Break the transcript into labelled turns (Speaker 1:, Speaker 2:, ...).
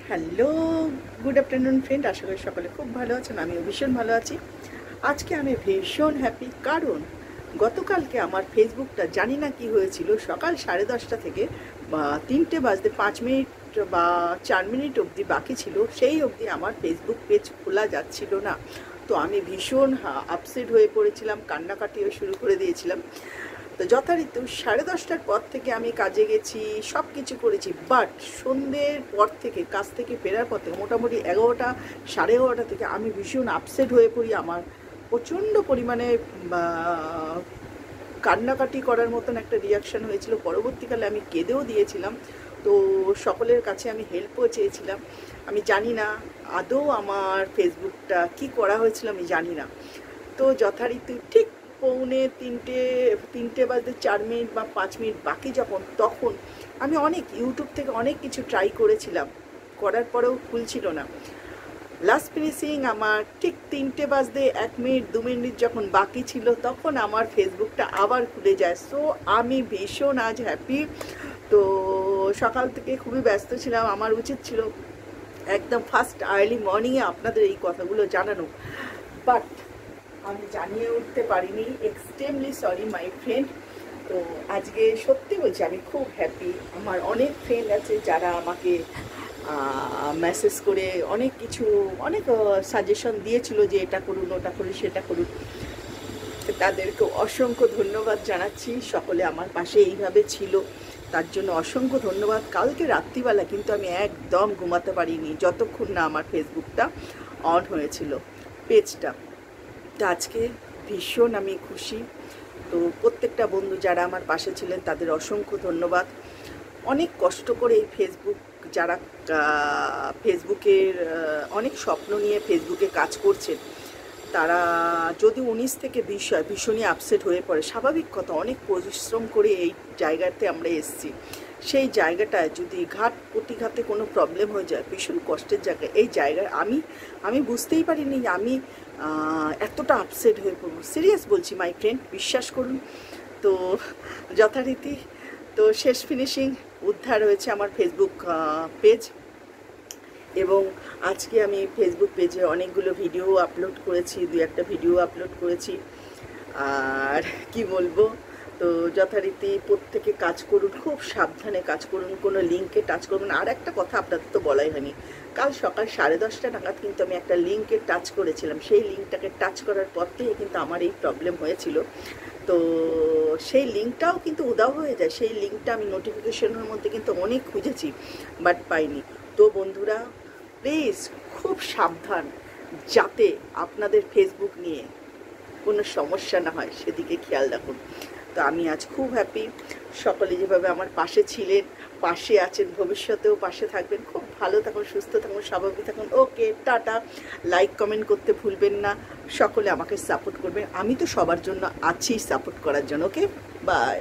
Speaker 1: Hello, good afternoon friend. আশা করি সকলে খুব ভালো আছেন। আমিও ভীষণ ভালো আছি। আজকে আমি ভীষণ হ্যাপি, কারণ গতকালকে আমার ফেসবুকটা জানি না কি হয়েছিল, সকাল 10:30 থেকে 3টে বাজতে 5 মিনিট বা 4 মিনিট অবধি বাকি ছিল, সেই অবধি আমার ফেসবুক পেজ খোলা যাচ্ছিল না। তো আমি ভীষণ আপসেট হয়ে পড়েছিলাম, কান্নাকাটিও শুরু করে দিয়েছিলাম। তো যথারীতি 10:30টার পর থেকে আমি কাজে গেছি, সব কিছু করেছি, বাট সন্ধ্যের পর থেকে, কাজ থেকে ফেরার পর থেকে মোটামুটি 11টা 11:30 থেকে আমি ভীষণ আপসেট হয়ে পড়ি। আমার প্রচণ্ড পরিমাণে কান্নাকাটি করার মতন একটা রিয়াকশান হয়েছিল। পরবর্তীকালে আমি কেঁদেও দিয়েছিলাম। তো সকলের কাছে আমি হেল্পও চেয়েছিলাম। আমি জানি না আদৌ আমার ফেসবুকটা কি করা হয়েছিল, আমি জানি না। তো যথারীতি ঠিক পৌনে তিনটে বাজতে 4 মিনিট বা 5 মিনিট বাকি তখন আমি অনেক ইউটিউব থেকে অনেক কিছু ট্রাই করেছিলাম, করার পরেও খুলছিল না। লাস্ট ফিনিশিং আমার ঠিক 3টে বাজতে 1 মিনিট 2 মিনিট যখন বাকি ছিল, তখন আমার ফেসবুকটা আবার খুলে যায়। সো আমি ভীষণ আজ হ্যাপি। তো সকাল থেকে খুবই ব্যস্ত ছিলাম, আমার উচিত ছিল একদম ফার্স্ট আর্লি মর্নিংয়ে আপনাদের এই কথাগুলো জানানো, বাট আমি জানিয়ে উঠতে পারিনি। Extremely sorry my friend. তো আজকে সত্যি বলছি আমি খুব হ্যাপি। আমার অনেক ফ্রেন্ড আছে যারা আমাকে মেসেজ করে অনেক সাজেশন দিয়েছিল যে এটা করুন, ওটা করুন, সেটা করুন। তাদেরকে অসংখ্য ধন্যবাদ জানাচ্ছি। সকলে আমার পাশে এইভাবে ছিল, তার জন্য অসংখ্য ধন্যবাদ। কালকে রাত্রিবেলা কিন্তু আমি একদম ঘুমাতে পারিনি যতক্ষণ না আমার ফেসবুকটা অন হয়েছিল, পেজটা। তো আজকে ভীষণ আমি খুশি। তো প্রত্যেকটা বন্ধু যারা আমার পাশে ছিলেন তাদের অসংখ্য ধন্যবাদ। অনেক কষ্ট করে এই যারা ফেসবুকের অনেক স্বপ্ন নিয়ে ফেসবুকে কাজ করছেন, তারা যদি 19 থেকে 20 হয় ভীষণই আপসেট হয়ে পড়ে, স্বাভাবিক কথা। অনেক পরিশ্রম করে এই জায়গাতে আমরা এসেছি, সেই জায়গাটায় যদি প্রতিঘাতে কোনো প্রবলেম হয়ে যায়, ভীষণ কষ্টের জায়গা। এই জায়গায় আমি বুঝতেই পারিনি আমি এতটা আপসেট হয়ে পড়ব। সিরিয়াস বলছি মাই ফ্রেন্ড, বিশ্বাস করুন। তো যথারীতি তো শেষ ফিনিশিং উদ্ধার হয়েছে আমার ফেসবুক পেজ। এবং আজকে আমি ফেসবুক পেজে অনেকগুলো ভিডিও আপলোড করেছি, 2-1টা ভিডিও আপলোড করেছি। আর কি বলবো, তো যথারীতি প্রত্যেকে কাজ করুন, খুব সাবধানে কাজ করুন, কোনো লিঙ্কে টাচ করুন। আর একটা কথা আপনাদের তো বলাই হয়নি, কাল সকাল 10:30 নাগাদ কিন্তু আমি একটা লিঙ্কে টাচ করেছিলাম। সেই লিঙ্কটাকে টাচ করার পর থেকে কিন্তু আমার এই প্রবলেম হয়েছিল। তো সেই লিঙ্কটাও কিন্তু উধাও হয়ে যায়। সেই লিঙ্কটা আমি নোটিফিকেশনের মধ্যে কিন্তু অনেক খুঁজেছি, বাট পাইনি। তো বন্ধুরা প্লিজ খুব সাবধান, যাতে আপনাদের ফেসবুক নিয়ে কোনো সমস্যা না হয়, সেদিকে খেয়াল রাখুন। তো আমি আজ খুব হ্যাপি। সকলে যেভাবে আমার পাশে ছিলেন, পাশে আছেন, ভবিষ্যতেও পাশে থাকবেন। খুব ভালো থাকুন, সুস্থ থাকুন, স্বাভাবিক থাকুন। ওকে, টাটা। লাইক কমেন্ট করতে ভুলবেন না। সকলে আমাকে সাপোর্ট করবেন। আমি তো সবার জন্য আছি সাপোর্ট করার জন্য। ওকে, বাই।